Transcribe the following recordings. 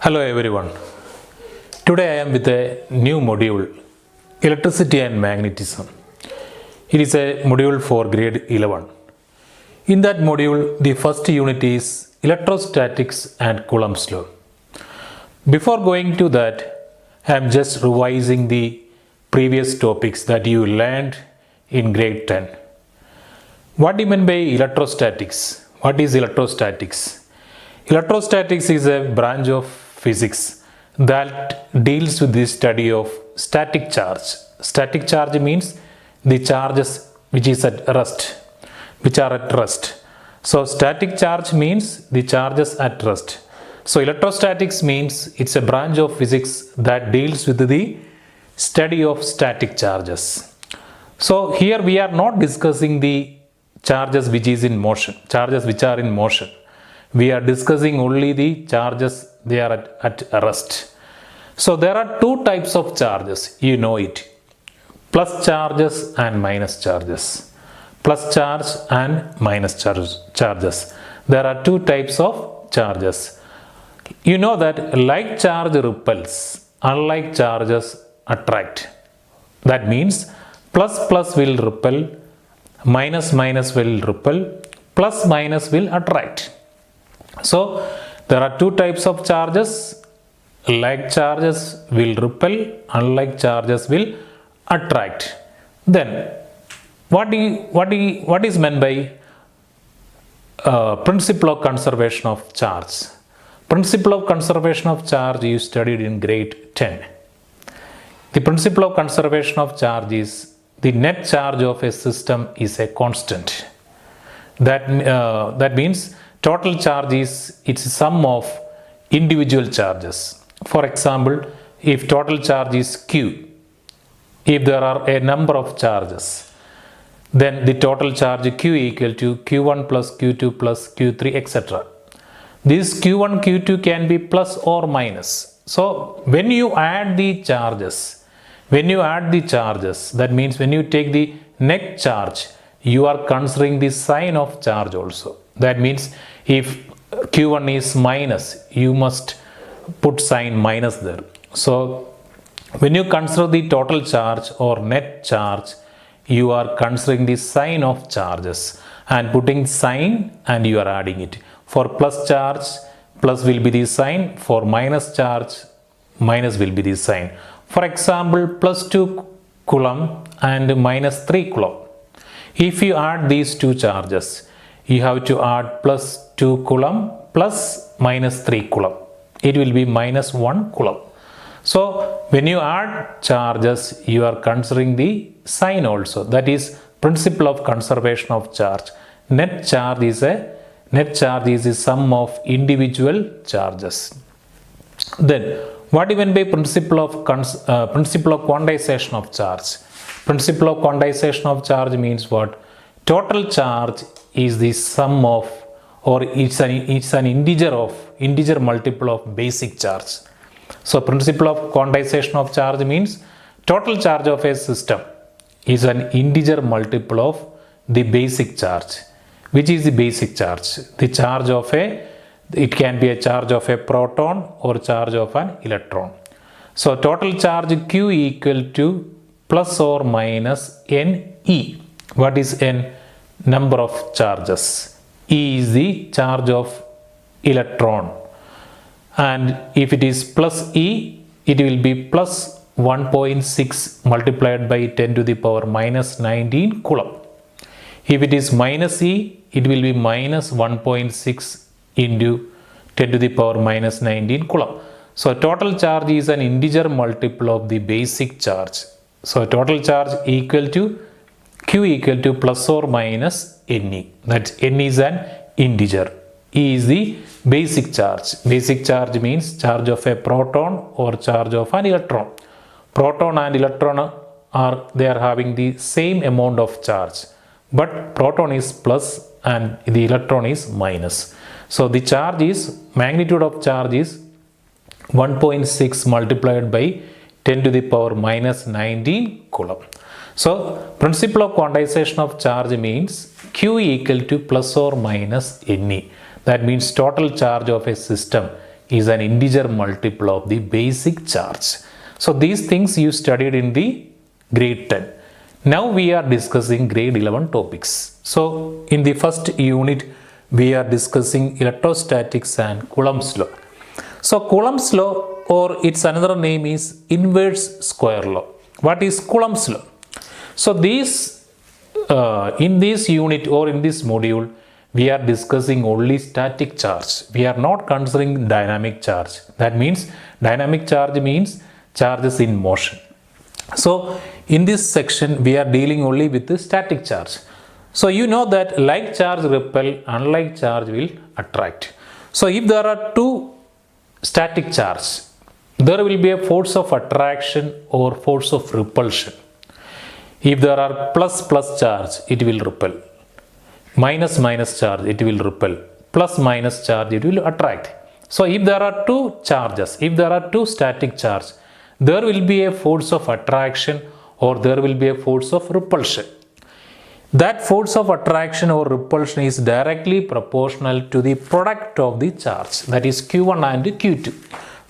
Hello everyone. Today I am with a new module, Electricity and Magnetism. It is a module for grade 11. In that module, the first unit is Electrostatics and Coulomb's law. Before going to that, I am just revising the previous topics that you learned in grade 10. What do you mean by electrostatics? What is electrostatics? Electrostatics is a branch of physics that deals with the study of static charge. Static charge means the charges which are at rest. So static charge means the charges at rest. So electrostatics means it's a branch of physics that deals with the study of static charges. So here we are not discussing the charges which are in motion. We are discussing only the charges they are at rest. So there are two types of charges, you know it. Plus charges and minus charges. Plus charge and minus charges. There are two types of charges. You know that like charge repels, unlike charges attract. That means plus will repel, minus will repel, plus minus will attract. So there are two types of charges. Like charges will repel, unlike charges will attract. Then what is meant by principle of conservation of charge? Principle of conservation of charge you studied in grade 10. The principle of conservation of charge is the net charge of a system is a constant. That means total charge is its sum of individual charges. For example, if total charge is Q, if there are a number of charges, then the total charge Q equal to Q1 plus Q2 plus Q3 etc. This Q1, Q2 can be plus or minus. So when you add the charges, that means when you take the net charge, you are considering the sign of charge also. That means if Q1 is minus, you must put sign minus there. So when you consider the total charge or net charge, you are considering the sign of charges and putting sign and you are adding it. For plus charge, plus will be the sign. For minus charge, minus will be the sign. For example, plus 2 coulomb and minus 3 coulomb. If you add these two charges, you have to add plus 2 coulomb plus minus 3 coulomb. It will be minus 1 coulomb. So when you add charges, you are considering the sign also. That is principle of conservation of charge. Net charge is a sum of individual charges. Then what even by principle of quantization of charge? Principle of quantization of charge means what? Total charge is the sum of, or it's an integer multiple of basic charge. So principle of quantization of charge means total charge of a system is an integer multiple of the basic charge. Which is the basic charge? The charge of it can be a charge of a proton or charge of an electron. So total charge Q equal to plus or minus NE. What is N? Number of charges. E is the charge of electron. And if it is plus E, it will be plus 1.6 multiplied by 10 to the power minus 19 coulomb. If it is minus E, it will be minus 1.6 into 10 to the power minus 19 coulomb. So total charge is an integer multiple of the basic charge. So total charge equal to Q equal to plus or minus Ne. That N is an integer. E is the basic charge. Basic charge means charge of a proton or charge of an electron. Proton and electron are having the same amount of charge, but proton is plus and the electron is minus. So the magnitude of charge is 1.6 multiplied by 10 to the power minus 19 coulomb. So principle of quantization of charge means Q equal to plus or minus Ne. That means total charge of a system is an integer multiple of the basic charge. So these things you studied in the grade 10. Now we are discussing grade 11 topics. So in the first unit we are discussing electrostatics and Coulomb's law. So Coulomb's law, or its another name is inverse square law. What is Coulomb's law? So in this unit or in this module we are discussing only static charge. We are not considering dynamic charge. That means dynamic charge means charges in motion. So in this section we are dealing only with the static charge. So you know that like charge repel, unlike charge will attract. So if there are two static charge, there will be a force of attraction or force of repulsion. If there are plus charge, it will repel. Minus charge, it will repel. Plus charge, it will attract. So if there are two charges, if there are two static charge, there will be a force of attraction or there will be a force of repulsion. That force of attraction or repulsion is directly proportional to the product of the charge, that is Q1 and Q2,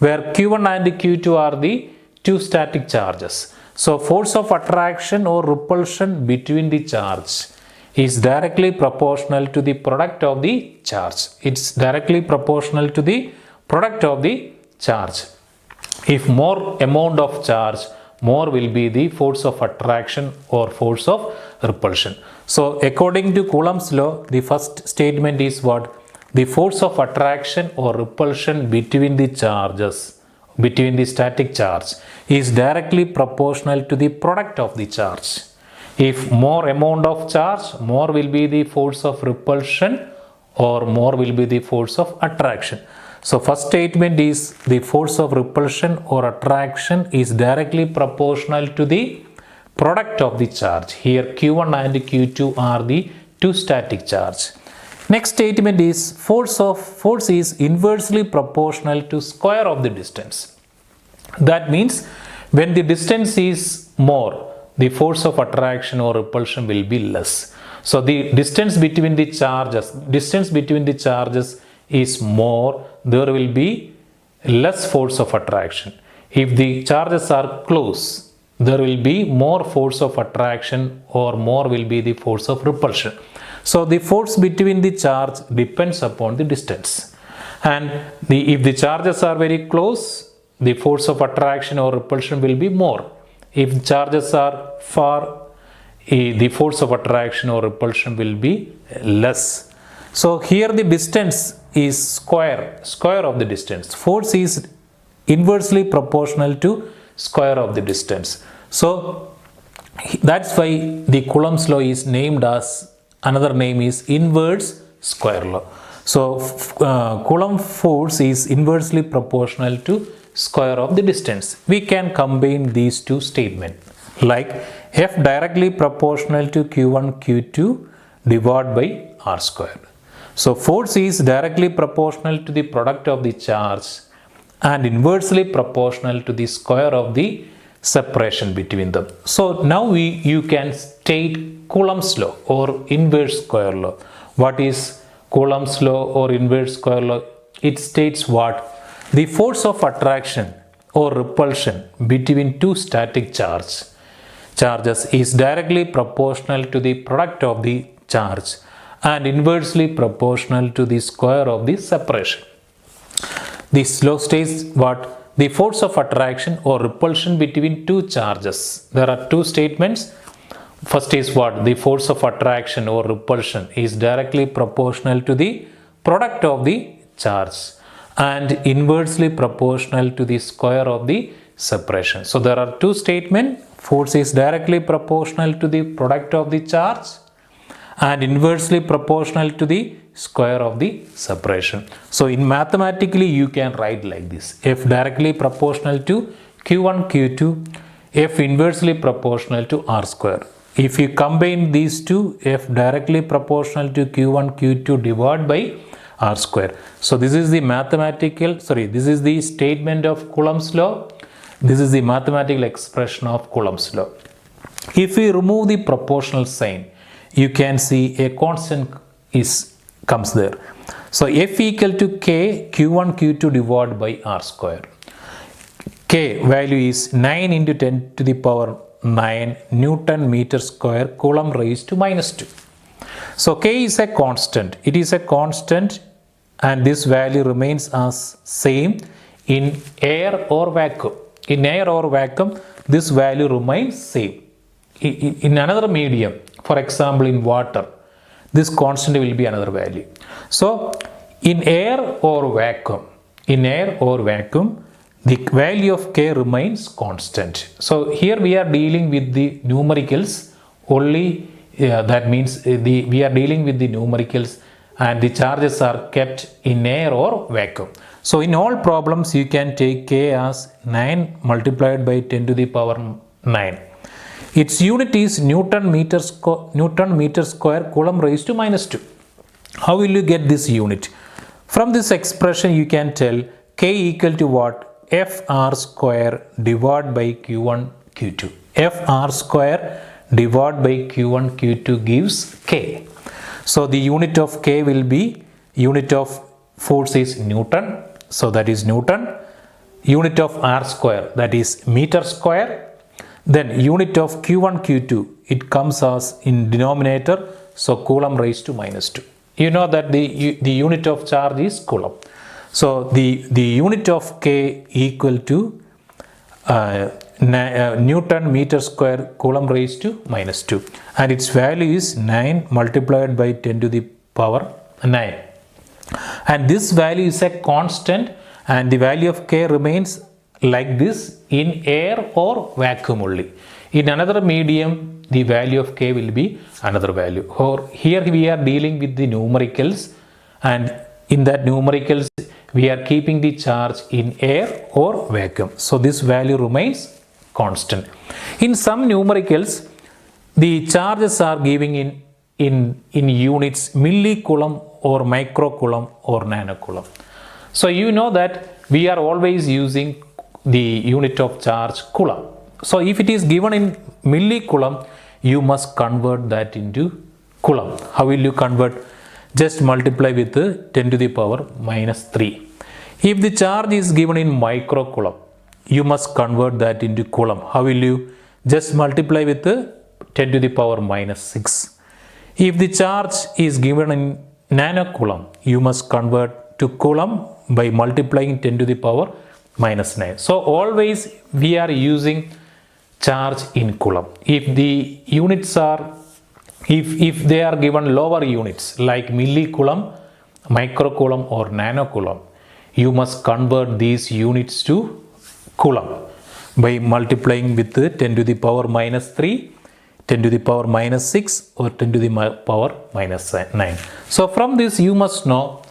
where Q1 and Q2 are the two static charges. So force of attraction or repulsion between the charge is directly proportional to the product of the charge. It's directly proportional to the product of the charge. If more amount of charge, more will be the force of attraction or force of repulsion. So according to Coulomb's law, the first statement is what? The force of attraction or repulsion between the charges, between the static charge, is directly proportional to the product of the charge. If more amount of charge, more will be the force of repulsion or more will be the force of attraction. So first statement is the force of repulsion or attraction is directly proportional to the product of the charge. Here Q1 and Q2 are the two static charge. Next statement is force is inversely proportional to square of the distance. That means when the distance is more, the force of attraction or repulsion will be less. So the distance between the charges is more, there will be less force of attraction. If the charges are close, there will be more force of attraction or more will be the force of repulsion. So the force between the charge depends upon the distance. And if the charges are very close, the force of attraction or repulsion will be more. If the charges are far, the force of attraction or repulsion will be less. So here the distance is square of the distance. Force is inversely proportional to square of the distance. So that's why the Coulomb's law is named as, another name is inverse square law. So Coulomb force is inversely proportional to square of the distance. We can combine these two statements like F directly proportional to Q1 Q2 divided by R square. So force is directly proportional to the product of the charge and inversely proportional to the square of the separation between them. So now you can state Coulomb's law or inverse square law. What is Coulomb's law or inverse square law? It states what? The force of attraction or repulsion between two static charges is directly proportional to the product of the charge and inversely proportional to the square of the separation. This law states what? The force of attraction or repulsion between two charges. There are two statements. First is what? The force of attraction or repulsion is directly proportional to the product of the charge and inversely proportional to the square of the separation. So there are two statements. Force is directly proportional to the product of the charge and inversely proportional to the square of the separation. So in mathematically you can write like this: F directly proportional to Q1 Q2, F inversely proportional to R square. If you combine these two, F directly proportional to Q1 Q2 divided by R square. So this is the this is the statement of Coulomb's law. This is the mathematical expression of Coulomb's law. If we remove the proportional sign, you can see a constant comes there. So F equal to K Q1 Q2 divided by R square. K value is 9 into 10 to the power 9 Newton meter square Coulomb raised to minus 2. So K is a constant. It is a constant and this value remains as same in air or vacuum. In air or vacuum, this value remains same. In another medium, for example in water, this constant will be another value. So in air or vacuum, the value of K remains constant. So here we are dealing with the numericals only. That means we are dealing with the numericals and the charges are kept in air or vacuum. So in all problems you can take K as 9 multiplied by 10 to the power 9. Its unit is Newton meter square Coulomb raised to minus 2. How will you get this unit? From this expression you can tell K equal to what? Fr square divided by Q1 Q2. Fr square divided by Q1 Q2 gives K. So the unit of K will be, unit of force is Newton, so that is Newton. Unit of R square, that is meter square. Then unit of Q1 Q2, it comes as in denominator, so Coulomb raised to minus 2. You know that the unit of charge is Coulomb. So the unit of K equal to Newton meter square Coulomb raised to minus 2 and its value is 9 multiplied by 10 to the power 9, and this value is a constant and the value of K remains like this in air or vacuum only. In another medium the value of K will be another value. Or here we are dealing with the numericals and in that numericals we are keeping the charge in air or vacuum. So this value remains constant. In some numericals, the charges are giving in units millicoulomb or microcoulomb or nanocoulomb. So you know that we are always using the unit of charge coulomb. So if it is given in millicoulomb, you must convert that into coulomb. How will you convert? Just multiply with 10 to the power minus 3. If the charge is given in microcoulomb, you must convert that into coulomb. How will you? Just multiply with 10 to the power minus 6. If the charge is given in nanocoulomb, you must convert to coulomb by multiplying 10 to the power minus 9. So always we are using charge in coulomb. If the units are, if they are given lower units like millicoulomb, microcoulomb or nanocoulomb, you must convert these units to coulomb by multiplying with 10 to the power minus 3, 10 to the power minus 6 or 10 to the power minus 9. So from this you must know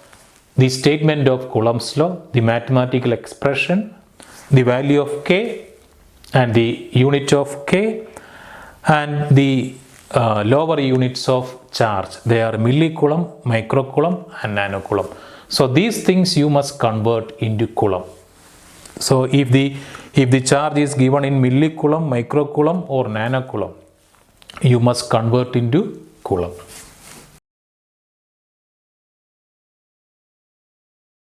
the statement of Coulomb's law, the mathematical expression, the value of K and the unit of K and the lower units of charge. They are millicoulomb, microcoulomb and nanocoulomb. So these things you must convert into coulomb. So if the charge is given in millicoulomb, microcoulomb or nanocoulomb, you must convert into coulomb.